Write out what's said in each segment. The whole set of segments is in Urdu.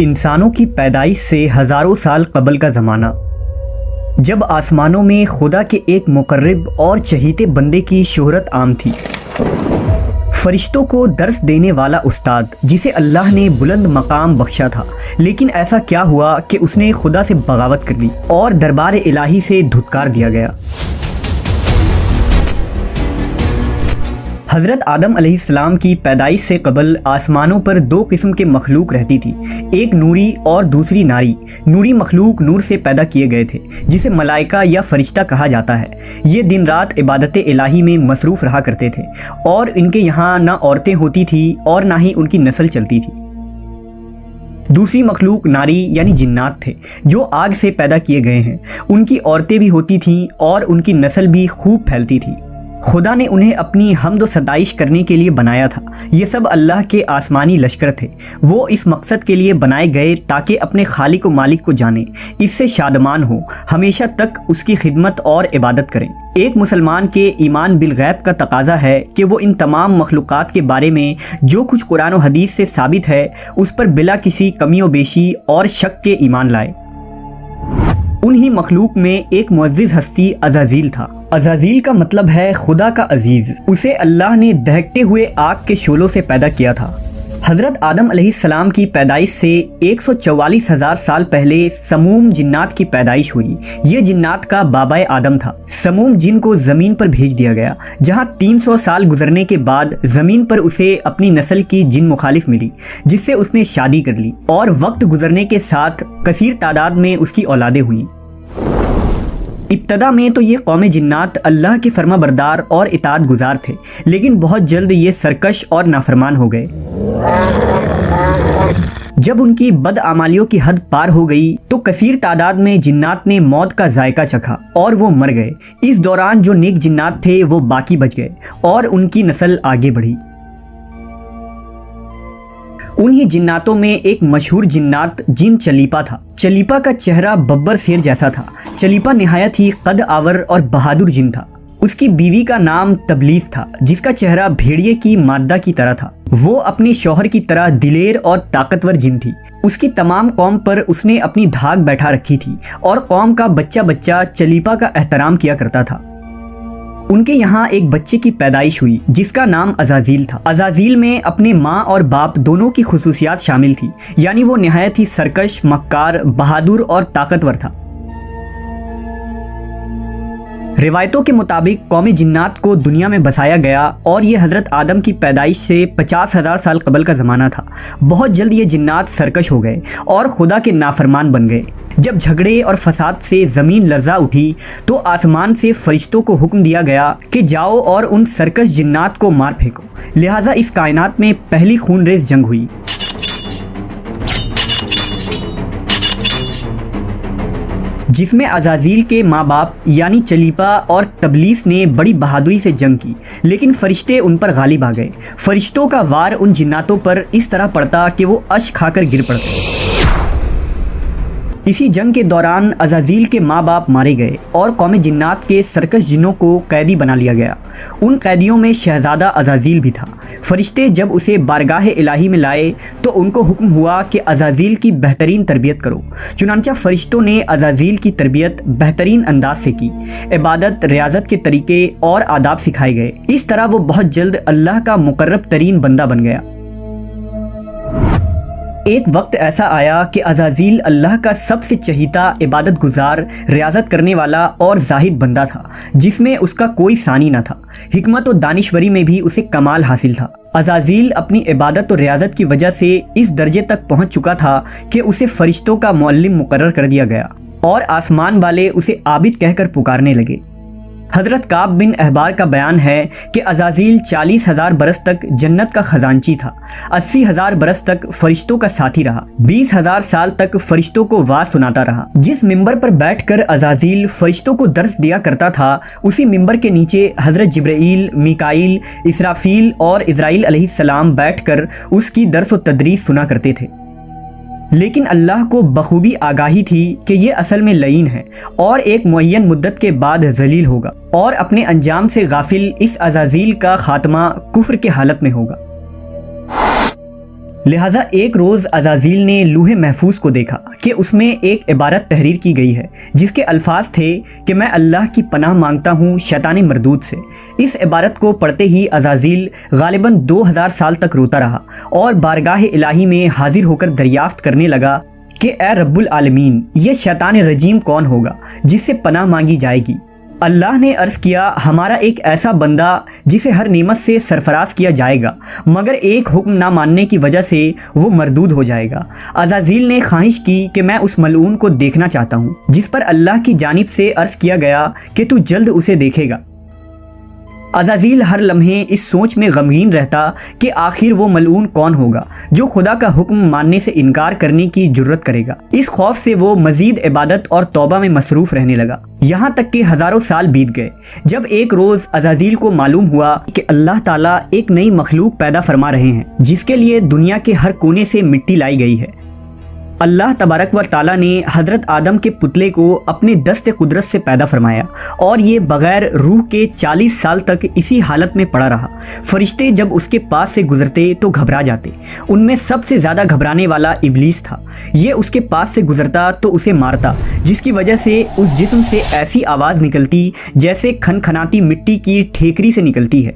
انسانوں کی پیدائش سے ہزاروں سال قبل کا زمانہ، جب آسمانوں میں خدا کے ایک مقرب اور چہیتے بندے کی شہرت عام تھی، فرشتوں کو درس دینے والا استاد جسے اللہ نے بلند مقام بخشا تھا، لیکن ایسا کیا ہوا کہ اس نے خدا سے بغاوت کر لی اور دربار الہی سے دھتکار دیا گیا۔ حضرت آدم علیہ السلام کی پیدائش سے قبل آسمانوں پر دو قسم کے مخلوق رہتی تھی، ایک نوری اور دوسری ناری۔ نوری مخلوق نور سے پیدا کیے گئے تھے جسے ملائکہ یا فرشتہ کہا جاتا ہے۔ یہ دن رات عبادت الہی میں مصروف رہا کرتے تھے اور ان کے یہاں نہ عورتیں ہوتی تھیں اور نہ ہی ان کی نسل چلتی تھی۔ دوسری مخلوق ناری یعنی جنات تھے جو آگ سے پیدا کیے گئے ہیں۔ ان کی عورتیں بھی ہوتی تھیں اور ان کی نسل بھی خوب پھیلتی تھی۔ خدا نے انہیں اپنی حمد و ستائش کرنے کے لیے بنایا تھا۔ یہ سب اللہ کے آسمانی لشکر تھے۔ وہ اس مقصد کے لیے بنائے گئے تاکہ اپنے خالق و مالک کو جانیں، اس سے شادمان ہوں، ہمیشہ تک اس کی خدمت اور عبادت کریں۔ ایک مسلمان کے ایمان بالغیب کا تقاضا ہے کہ وہ ان تمام مخلوقات کے بارے میں جو کچھ قرآن و حدیث سے ثابت ہے اس پر بلا کسی کمی و بیشی اور شک کے ایمان لائے۔ انہی مخلوق میں ایک معزز ہستی عزازیل تھا۔ عزازیل کا مطلب ہے خدا کا عزیز۔ اسے اللہ نے دہکتے ہوئے آگ کے شعلوں سے پیدا کیا تھا۔ حضرت آدم علیہ السلام کی پیدائش سے 144,000 سال پہلے سموم جنات کی پیدائش ہوئی۔ یہ جنات کا بابا آدم تھا۔ سموم جن کو زمین پر بھیج دیا گیا، جہاں 300 سال گزرنے کے بعد زمین پر اسے اپنی نسل کی جن مخالف ملی، جس سے اس نے شادی کر لی اور وقت گزرنے کے ساتھ کثیر تعداد میں اس کی اولادیں ہوئیں۔ ابتدا میں تو یہ قوم جنات اللہ کے فرما بردار اور اطاعت گزار تھے، لیکن بہت جلد یہ سرکش اور نافرمان ہو گئے۔ جب ان کی بدعمالیوں کی حد پار ہو گئی تو کثیر تعداد میں جنات نے موت کا ذائقہ چکھا اور وہ مر گئے۔ اس دوران جو نیک جنات تھے وہ باقی بچ گئے اور ان کی نسل آگے بڑھی۔ انہی جناتوں میں ایک مشہور جنات جن چلیپا تھا۔ چلیپا کا چہرہ ببر شیر جیسا تھا۔ چلیپا نہایت ہی قد آور اور بہادر جن تھا۔ اس کی بیوی کا نام تبلیس تھا، جس کا چہرہ بھیڑیے کی مادہ کی طرح تھا۔ وہ اپنے شوہر کی طرح دلیر اور طاقتور جن تھی۔ اس کی تمام قوم پر اس نے اپنی دھاک بیٹھا رکھی تھی اور قوم کا بچہ بچہ چلیپا کا احترام کیا کرتا تھا۔ ان کے یہاں ایک بچے کی پیدائش ہوئی جس کا نام عزازیل تھا۔ عزازیل میں اپنے ماں اور باپ دونوں کی خصوصیات شامل تھی، یعنی وہ نہایت ہی سرکش، مکار، بہادر اور طاقتور تھا۔ روایتوں کے مطابق قوم جنات کو دنیا میں بسایا گیا اور یہ حضرت آدم کی پیدائش سے 50,000 سال قبل کا زمانہ تھا۔ بہت جلد یہ جنات سرکش ہو گئے اور خدا کے نافرمان بن گئے۔ جب جھگڑے اور فساد سے زمین لرزا اٹھی تو آسمان سے فرشتوں کو حکم دیا گیا کہ جاؤ اور ان سرکش جنات کو مار پھینکو۔ لہٰذا اس کائنات میں پہلی خون ریز جنگ ہوئی۔ جس میں عزازیل کے ماں باپ یعنی چلیپا اور تبلیس نے بڑی بہادری سے جنگ کی، لیکن فرشتے ان پر غالب آ گئے۔ فرشتوں کا وار ان جناتوں پر اس طرح پڑتا کہ وہ اشک کھا کر گر پڑتے۔ اسی جنگ کے دوران عزازیل کے ماں باپ مارے گئے اور قوم جنات کے سرکش جنوں کو قیدی بنا لیا گیا۔ ان قیدیوں میں شہزادہ عزازیل بھی تھا۔ فرشتے جب اسے بارگاہ الہی میں لائے تو ان کو حکم ہوا کہ عزازیل کی بہترین تربیت کرو۔ چنانچہ فرشتوں نے عزازیل کی تربیت بہترین انداز سے کی۔ عبادت، ریاضت کے طریقے اور آداب سکھائے گئے۔ اس طرح وہ بہت جلد اللہ کا مقرب ترین بندہ بن گیا۔ ایک وقت ایسا آیا کہ عزازیل اللہ کا سب سے چہیتا، عبادت گزار، ریاضت کرنے والا اور زاہد بندہ تھا، جس میں اس کا کوئی ثانی نہ تھا۔ حکمت و دانشوری میں بھی اسے کمال حاصل تھا۔ عزازیل اپنی عبادت و ریاضت کی وجہ سے اس درجے تک پہنچ چکا تھا کہ اسے فرشتوں کا معلم مقرر کر دیا گیا اور آسمان والے اسے عابد کہہ کر پکارنے لگے۔ حضرت کعب بن احبار کا بیان ہے کہ عزازیل 40,000 برس تک جنت کا خزانچی تھا، 80,000 برس تک فرشتوں کا ساتھی رہا، 20,000 سال تک فرشتوں کو واز سناتا رہا۔ جس ممبر پر بیٹھ کر عزازیل فرشتوں کو درس دیا کرتا تھا، اسی ممبر کے نیچے حضرت جبرائیل، میکائیل، اسرافیل اور عزرائیل علیہ السلام بیٹھ کر اس کی درس و تدریس سنا کرتے تھے۔ لیکن اللہ کو بخوبی آگاہی تھی کہ یہ اصل میں لعین ہے اور ایک معین مدت کے بعد ذلیل ہوگا، اور اپنے انجام سے غافل اس عزازیل کا خاتمہ کفر کے حالت میں ہوگا۔ لہٰذا ایک روز عزازیل نے لوح محفوظ کو دیکھا کہ اس میں ایک عبارت تحریر کی گئی ہے جس کے الفاظ تھے کہ میں اللہ کی پناہ مانگتا ہوں شیطان مردود سے۔ اس عبارت کو پڑھتے ہی عزازیل غالباً 2000 سال تک روتا رہا اور بارگاہ الہی میں حاضر ہو کر دریافت کرنے لگا کہ اے رب العالمین، یہ شیطان رجیم کون ہوگا جس سے پناہ مانگی جائے گی؟ اللہ نے عرض کیا، ہمارا ایک ایسا بندہ جسے ہر نعمت سے سرفراز کیا جائے گا مگر ایک حکم نہ ماننے کی وجہ سے وہ مردود ہو جائے گا۔ عزازیل نے خواہش کی کہ میں اس ملعون کو دیکھنا چاہتا ہوں، جس پر اللہ کی جانب سے عرض کیا گیا کہ تو جلد اسے دیکھے گا۔ عزازیل ہر لمحے اس سوچ میں غمگین رہتا کہ آخر وہ ملعون کون ہوگا جو خدا کا حکم ماننے سے انکار کرنے کی جرت کرے گا۔ اس خوف سے وہ مزید عبادت اور توبہ میں مصروف رہنے لگا، یہاں تک کہ ہزاروں سال بیت گئے۔ جب ایک روز عزازیل کو معلوم ہوا کہ اللہ تعالیٰ ایک نئی مخلوق پیدا فرما رہے ہیں جس کے لیے دنیا کے ہر کونے سے مٹی لائی گئی ہے، اللہ تبارک و تعالیٰ نے حضرت آدم کے پتلے کو اپنے دست قدرت سے پیدا فرمایا اور یہ بغیر روح کے 40 سال تک اسی حالت میں پڑا رہا۔ فرشتے جب اس کے پاس سے گزرتے تو گھبرا جاتے، ان میں سب سے زیادہ گھبرانے والا ابلیس تھا۔ یہ اس کے پاس سے گزرتا تو اسے مارتا، جس کی وجہ سے اس جسم سے ایسی آواز نکلتی جیسے کھنکھناتی مٹی کی ٹھیکری سے نکلتی ہے۔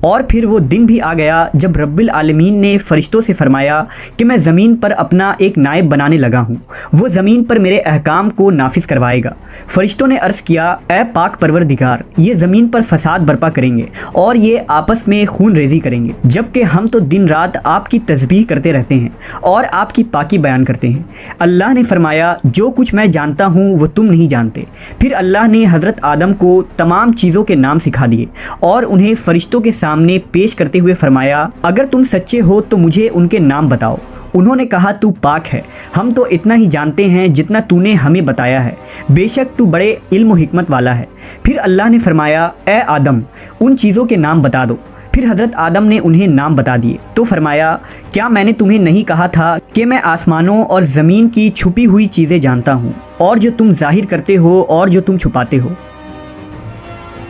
اور پھر وہ دن بھی آ گیا جب رب العالمین نے فرشتوں سے فرمایا کہ میں زمین پر اپنا ایک نائب بنانے لگا ہوں، وہ زمین پر میرے احکام کو نافذ کروائے گا۔ فرشتوں نے عرض کیا، اے پاک پروردگار، یہ زمین پر فساد برپا کریں گے اور یہ آپس میں خون ریزی کریں گے، جبکہ ہم تو دن رات آپ کی تسبیح کرتے رہتے ہیں اور آپ کی پاکی بیان کرتے ہیں۔ اللہ نے فرمایا، جو کچھ میں جانتا ہوں وہ تم نہیں جانتے۔ پھر اللہ نے حضرت آدم کو تمام چیزوں کے نام سکھا دیے اور انہیں فرشتوں کے سامنے پیش کرتے ہوئے فرمایا، اگر تم سچے ہو تو مجھے ان کے نام بتاؤ۔ انہوں نے کہا، تو پاک ہے، ہم تو اتنا ہی جانتے ہیں جتنا تو نے ہمیں بتایا ہے، بے شک تو بڑے علم و حکمت والا ہے۔ پھر اللہ نے فرمایا، اے آدم، ان چیزوں کے نام بتا دو۔ پھر حضرت آدم نے انہیں نام بتا دیے تو فرمایا، کیا میں نے تمہیں نہیں کہا تھا کہ میں آسمانوں اور زمین کی چھپی ہوئی چیزیں جانتا ہوں، اور جو تم ظاہر کرتے ہو اور جو تم چھپاتے ہو؟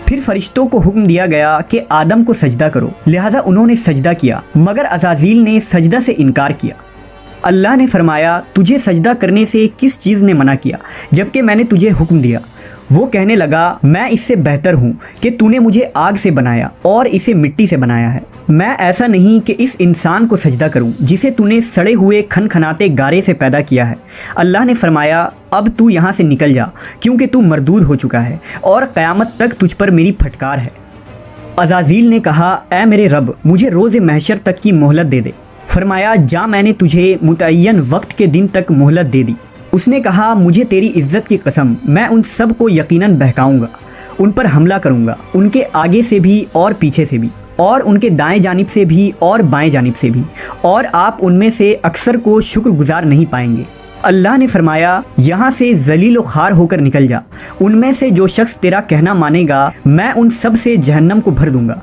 پھر فرشتوں کو حکم دیا گیا کہ آدم کو سجدہ کرو، لہٰذا انہوں نے سجدہ کیا، مگر عزازیل نے سجدہ سے انکار کیا۔ اللہ نے فرمایا، تجھے سجدہ کرنے سے کس چیز نے منع کیا جبکہ میں نے تجھے حکم دیا؟ وہ کہنے لگا، میں اس سے بہتر ہوں کہ تو نے مجھے آگ سے بنایا اور اسے مٹی سے بنایا ہے۔ میں ایسا نہیں کہ اس انسان کو سجدہ کروں جسے تو نے سڑے ہوئے کھنکھناتے گارے سے پیدا کیا ہے۔ اللہ نے فرمایا، اب تو یہاں سے نکل جا، کیونکہ تو مردود ہو چکا ہے اور قیامت تک تجھ پر میری پھٹکار ہے۔ عزازیل نے کہا، اے میرے رب، مجھے روز محشر تک کی مہلت دے دے۔ فرمایا، جا، میں نے تجھے متعین وقت کے دن تک مہلت دے دی۔ اس نے کہا، مجھے تیری عزت کی قسم، میں ان سب کو یقیناً بہکاؤں گا، ان پر حملہ کروں گا، ان کے آگے سے بھی اور پیچھے سے بھی، اور ان کے دائیں جانب سے بھی اور بائیں جانب سے بھی، اور آپ ان میں سے اکثر کو شکر گزار نہیں پائیں گے۔ اللہ نے فرمایا، یہاں سے ذلیل و خوار ہو کر نکل جا، ان میں سے جو شخص تیرا کہنا مانے گا میں ان سب سے جہنم کو بھر دوں گا۔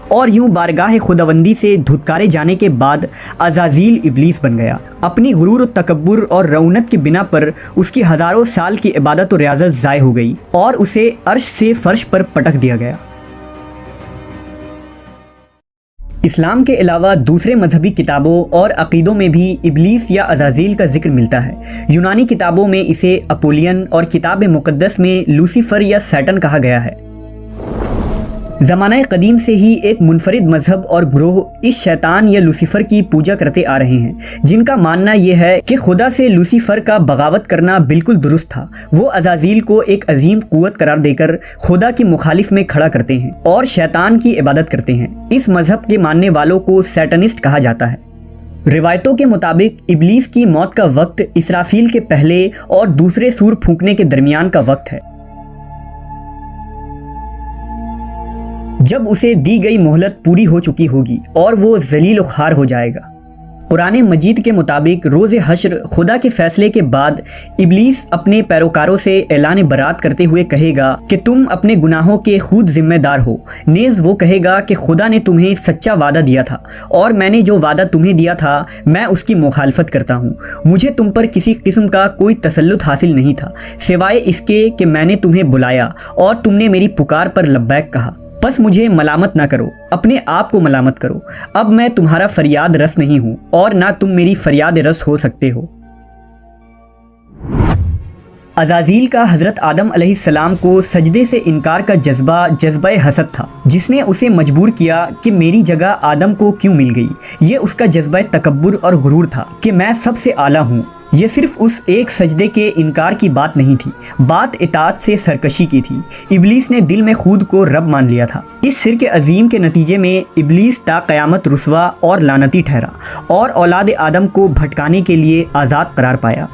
اور یوں بارگاہ خداوندی سے دھتکارے جانے کے بعد عزازیل ابلیس بن گیا۔ اپنی غرور و تکبر اور رعونت کی بنا پر اس کی ہزاروں سال کی عبادت و ریاضت ضائع ہو گئی اور اسے عرش سے فرش پر پٹک دیا گیا۔ اسلام کے علاوہ دوسرے مذہبی کتابوں اور عقیدوں میں بھی ابلیس یا عزازیل کا ذکر ملتا ہے۔ یونانی کتابوں میں اسے اپولین اور کتاب مقدس میں لوسیفر یا سیٹن کہا گیا ہے۔ زمانہ قدیم سے ہی ایک منفرد مذہب اور گروہ اس شیطان یا لوسیفر کی پوجا کرتے آ رہے ہیں، جن کا ماننا یہ ہے کہ خدا سے لوسیفر کا بغاوت کرنا بالکل درست تھا۔ وہ عزازیل کو ایک عظیم قوت قرار دے کر خدا کی مخالف میں کھڑا کرتے ہیں اور شیطان کی عبادت کرتے ہیں۔ اس مذہب کے ماننے والوں کو سیٹنسٹ کہا جاتا ہے۔ روایتوں کے مطابق ابلیس کی موت کا وقت اسرافیل کے پہلے اور دوسرے سور پھونکنے کے درمیان کا وقت ہے، جب اسے دی گئی مہلت پوری ہو چکی ہوگی اور وہ ذلیل و خوار ہو جائے گا۔ قرآن مجید کے مطابق روز حشر خدا کے فیصلے کے بعد ابلیس اپنے پیروکاروں سے اعلان برات کرتے ہوئے کہے گا کہ تم اپنے گناہوں کے خود ذمہ دار ہو۔ نیز وہ کہے گا کہ خدا نے تمہیں سچا وعدہ دیا تھا اور میں نے جو وعدہ تمہیں دیا تھا میں اس کی مخالفت کرتا ہوں۔ مجھے تم پر کسی قسم کا کوئی تسلط حاصل نہیں تھا سوائے اس کے کہ میں نے تمہیں بلایا اور تم نے میری پکار پر لبیک کہا۔ بس مجھے ملامت نہ کرو، اپنے آپ کو ملامت کرو۔ اب میں تمہارا فریاد رس نہیں ہوں اور نہ تم میری فریاد رس ہو سکتے ہو۔ عزازیل کا حضرت آدم علیہ السلام کو سجدے سے انکار کا جذبہ حسد تھا، جس نے اسے مجبور کیا کہ میری جگہ آدم کو کیوں مل گئی۔ یہ اس کا جذبہ تکبر اور غرور تھا کہ میں سب سے اعلیٰ ہوں۔ یہ صرف اس ایک سجدے کے انکار کی بات نہیں تھی، بات اطاعت سے سرکشی کی تھی۔ ابلیس نے دل میں خود کو رب مان لیا تھا۔ اس شرک عظیم کے نتیجے میں ابلیس تا قیامت رسوا اور لعنتی ٹھہرا اور اولاد آدم کو بھٹکانے کے لیے آزاد قرار پایا۔